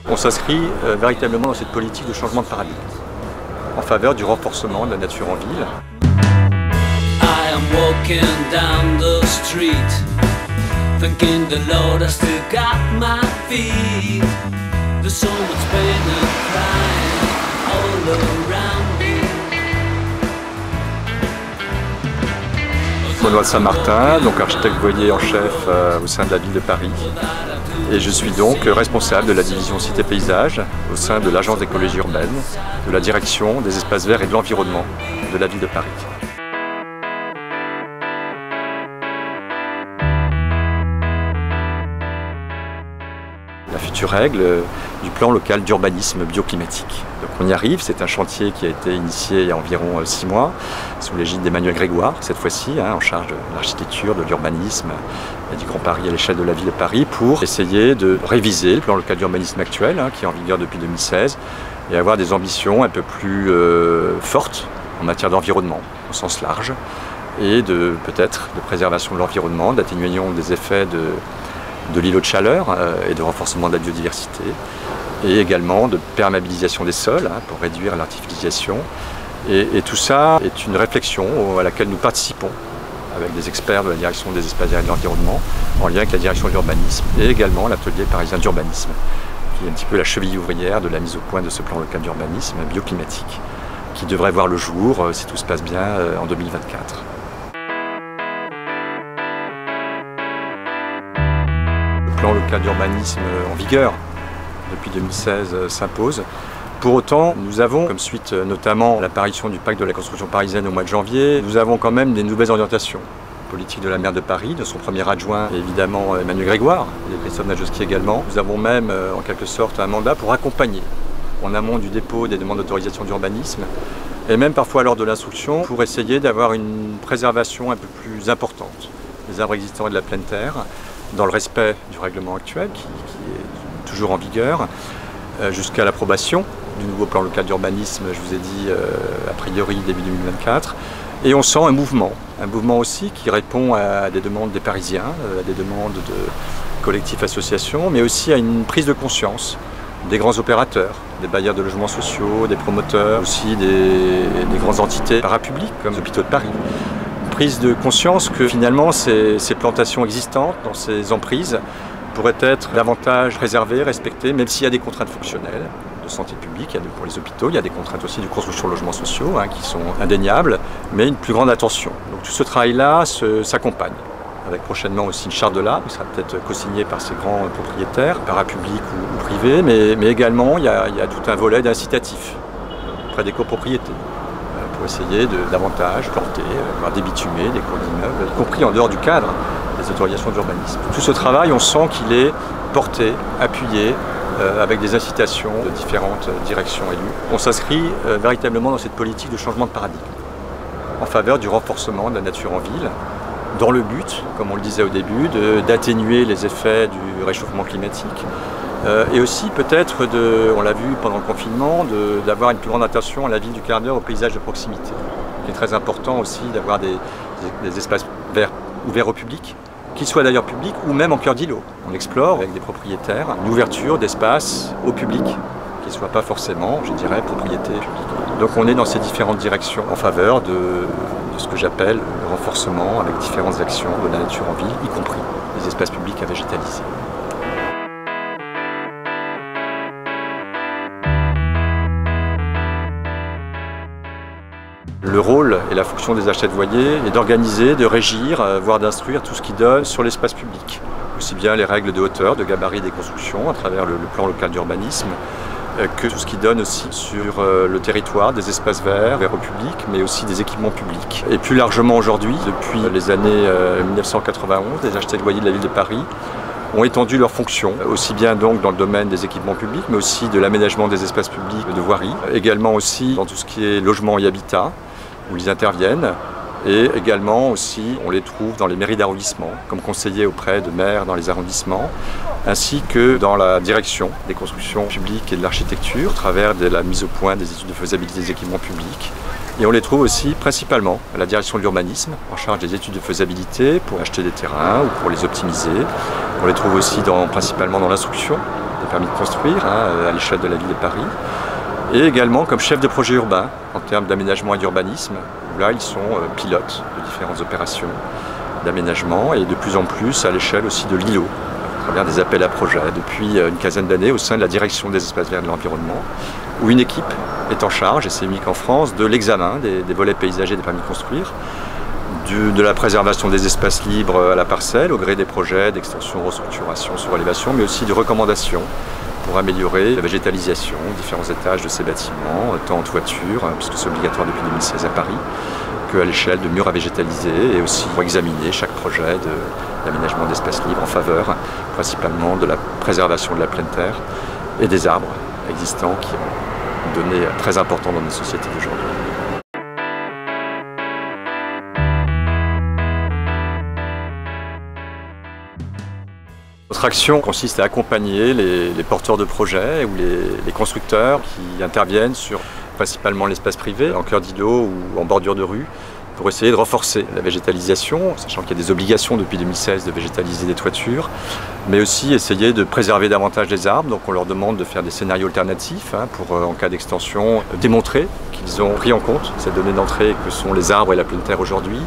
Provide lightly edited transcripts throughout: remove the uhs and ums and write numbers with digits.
On s'inscrit véritablement dans cette politique de changement de paradigme, en faveur du renforcement de la nature en ville. I am walking down the street, thanking the Lord I still got my feet. There's so much pain and crying all around me. Benoît Saint-Martin, donc architecte voyer en chef au sein de la ville de Paris. Et je suis donc responsable de la division Cité-Paysage au sein de l'Agence d'écologie urbaine, de la direction des espaces verts et de l'environnement de la ville de Paris. La future règle du plan local d'urbanisme bioclimatique. Donc on y arrive, c'est un chantier qui a été initié il y a environ 6 mois, sous l'égide d'Emmanuel Grégoire, cette fois-ci, en charge de l'architecture, de l'urbanisme et du Grand Paris à l'échelle de la ville de Paris, pour essayer de réviser le plan local d'urbanisme actuel, qui est en vigueur depuis 2016, et avoir des ambitions un peu plus fortes en matière d'environnement, au sens large, et peut-être de préservation de l'environnement, d'atténuation des effets de l'îlot de chaleur et de renforcement de la biodiversité, et également de perméabilisation des sols pour réduire l'artificialisation. Et tout ça est une réflexion à laquelle nous participons avec des experts de la direction des espaces verts et de l'environnement, en lien avec la direction de l'urbanisme et également l'atelier parisien d'urbanisme, qui est un petit peu la cheville ouvrière de la mise au point de ce plan local d'urbanisme bioclimatique, qui devrait voir le jour, si tout se passe bien, en 2024. Le plan local d'urbanisme en vigueur depuis 2016 s'impose. Pour autant, nous avons, comme suite notamment à l'apparition du pacte de la construction parisienne au mois de janvier, nous avons quand même des nouvelles orientations. Politique de la maire de Paris, de son premier adjoint, évidemment Emmanuel Grégoire, et Christophe Najewski également. Nous avons même en quelque sorte un mandat pour accompagner en amont du dépôt des demandes d'autorisation d'urbanisme, et même parfois lors de l'instruction, pour essayer d'avoir une préservation un peu plus importante des arbres existants et de la pleine terre, dans le respect du règlement actuel, qui est toujours en vigueur, jusqu'à l'approbation du nouveau plan local d'urbanisme, je vous ai dit, a priori début 2024. Et on sent un mouvement aussi qui répond à des demandes des Parisiens, à des demandes de collectifs, associations, mais aussi à une prise de conscience des grands opérateurs, des bailleurs de logements sociaux, des promoteurs, aussi des grandes entités parapubliques comme les hôpitaux de Paris. Prise de conscience que finalement ces plantations existantes dans ces emprises pourraient être davantage préservées, respectées, même s'il y a des contraintes fonctionnelles de santé publique, pour les hôpitaux, il y a des contraintes aussi de construction de logements sociaux qui sont indéniables, mais une plus grande attention. Donc tout ce travail-là s'accompagne, avec prochainement aussi une charte de l'art, qui sera peut-être co-signée par ces grands propriétaires, parapublics ou privés, mais également il y a tout un volet d'incitatif auprès des copropriétés, pour essayer de davantage planter, voire débitumer des cours d'immeubles, y compris en dehors du cadre des autorisations d'urbanisme. Tout ce travail, on sent qu'il est porté, appuyé, avec des incitations de différentes directions élues. On s'inscrit véritablement dans cette politique de changement de paradigme, en faveur du renforcement de la nature en ville, dans le but, comme on le disait au début, d'atténuer les effets du réchauffement climatique, et aussi peut-être, on l'a vu pendant le confinement, d'avoir une plus grande attention à la ville du quart d'heure, au paysage de proximité. Il est très important aussi d'avoir des espaces verts ouverts au public, qu'ils soient d'ailleurs publics ou même en cœur d'îlot. On explore avec des propriétaires une ouverture d'espace au public, qui ne soit pas forcément, je dirais, propriété publique. Donc on est dans ces différentes directions en faveur de ce que j'appelle le renforcement avec différentes actions de la nature en ville, y compris les espaces publics à végétaliser. Le rôle et la fonction des architectes voyers est d'organiser, de régir, voire d'instruire tout ce qui donne sur l'espace public. Aussi bien les règles de hauteur, de gabarit des constructions à travers le plan local d'urbanisme, que tout ce qui donne aussi sur le territoire des espaces verts au public, mais aussi des équipements publics. Et plus largement aujourd'hui, depuis les années 1991, les architectes voyers de la ville de Paris ont étendu leurs fonctions, aussi bien donc dans le domaine des équipements publics, mais aussi de l'aménagement des espaces publics de voirie, également aussi dans tout ce qui est logement et habitat, où ils interviennent, et également aussi on les trouve dans les mairies d'arrondissement, comme conseillers auprès de maires dans les arrondissements, ainsi que dans la direction des constructions publiques et de l'architecture, à travers de la mise au point des études de faisabilité des équipements publics. Et on les trouve aussi principalement à la direction de l'urbanisme, en charge des études de faisabilité pour acheter des terrains ou pour les optimiser. On les trouve aussi principalement dans l'instruction, des permis de construire à l'échelle de la ville de Paris, et également comme chef de projet urbain en termes d'aménagement et d'urbanisme, où là ils sont pilotes de différentes opérations d'aménagement et de plus en plus à l'échelle aussi de l'îlot, à travers des appels à projets depuis une quinzaine d'années au sein de la direction des espaces verts et de l'environnement, où une équipe est en charge, et c'est unique en France, de l'examen des volets paysagers des permis de construire, de la préservation des espaces libres à la parcelle, au gré des projets d'extension, restructuration, surélévation, mais aussi de recommandations pour améliorer la végétalisation, différents étages de ces bâtiments, tant en toiture, puisque c'est obligatoire depuis 2016 à Paris, qu'à l'échelle de murs à végétaliser, et aussi pour examiner chaque projet d'aménagement d'espaces libres en faveur principalement de la préservation de la pleine terre et des arbres existants qui ont une donnée très importante dans nos sociétés d'aujourd'hui. Notre action consiste à accompagner les porteurs de projets ou les constructeurs qui interviennent sur principalement l'espace privé, en cœur d'îlot ou en bordure de rue, pour essayer de renforcer la végétalisation, sachant qu'il y a des obligations depuis 2016 de végétaliser des toitures, mais aussi essayer de préserver davantage les arbres. Donc on leur demande de faire des scénarios alternatifs pour, en cas d'extension, démontrer qu'ils ont pris en compte cette donnée d'entrée que sont les arbres et la pleine terre aujourd'hui.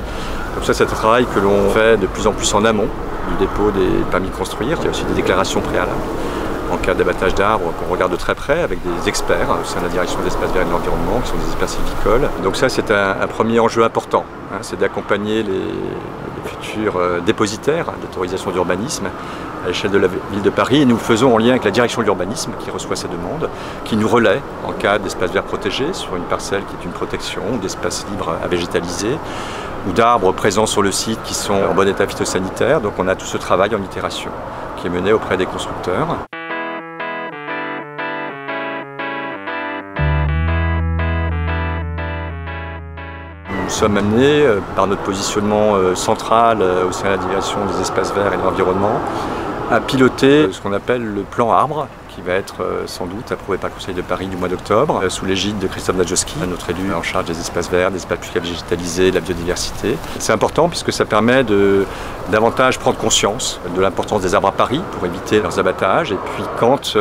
Comme ça, c'est un travail que l'on fait de plus en plus en amont du dépôt des permis de construire. Il y a aussi des déclarations préalables en cas d'abattage d'arbres qu'on regarde de très près avec des experts au sein de la direction des espaces verts et de l'environnement, qui sont des experts sylvicoles. Donc ça, c'est un premier enjeu important, c'est d'accompagner les futurs dépositaires d'autorisation d'urbanisme à l'échelle de la ville de Paris. Et nous le faisons en lien avec la direction de l'urbanisme qui reçoit ces demandes, qui nous relaie en cas d'espace vert protégé sur une parcelle qui est une protection, ou d'espace libre à végétaliser, ou d'arbres présents sur le site qui sont en bon état phytosanitaire. Donc on a tout ce travail en itération qui est mené auprès des constructeurs. Nous sommes amenés, par notre positionnement central au sein de la direction des espaces verts et de l'environnement, à piloter ce qu'on appelle le plan arbre, qui va être sans doute approuvé par le Conseil de Paris du mois d'octobre, sous l'égide de Christophe Najewski, notre élu en charge des espaces verts, des espaces publics à végétaliser, de la biodiversité. C'est important puisque ça permet de davantage prendre conscience de l'importance des arbres à Paris pour éviter leurs abattages. Et puis quand,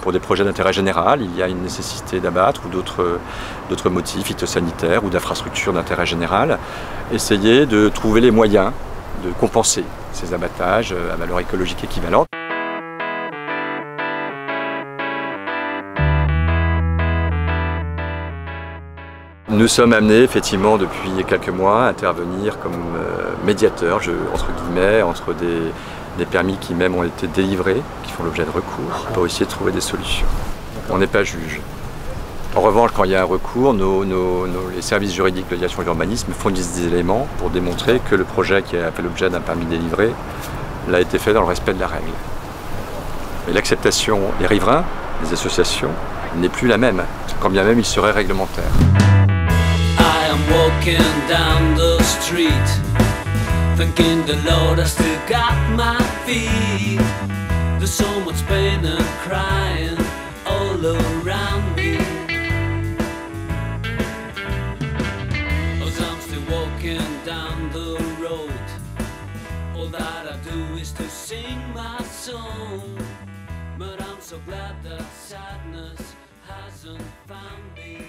pour des projets d'intérêt général, il y a une nécessité d'abattre ou d'autres motifs phytosanitaires ou d'infrastructures d'intérêt général, essayer de trouver les moyens de compenser ces abattages à valeur écologique équivalente. Nous sommes amenés effectivement depuis quelques mois à intervenir comme médiateurs, entre guillemets, entre des permis qui même ont été délivrés, qui font l'objet de recours, pour essayer de trouver des solutions. On n'est pas juge. En revanche, quand il y a un recours, les services juridiques de la direction de l'urbanisme fournissent des éléments pour démontrer que le projet qui a fait l'objet d'un permis délivré l'a été fait dans le respect de la règle. Mais l'acceptation des riverains, des associations, n'est plus la même, quand bien même il serait réglementaire. I am walking down the street, thanking the Lord I still got my feet. There's so much pain and crying all around me, as I'm still walking down the road. All that I do is to sing my song, but I'm so glad that sadness hasn't found me.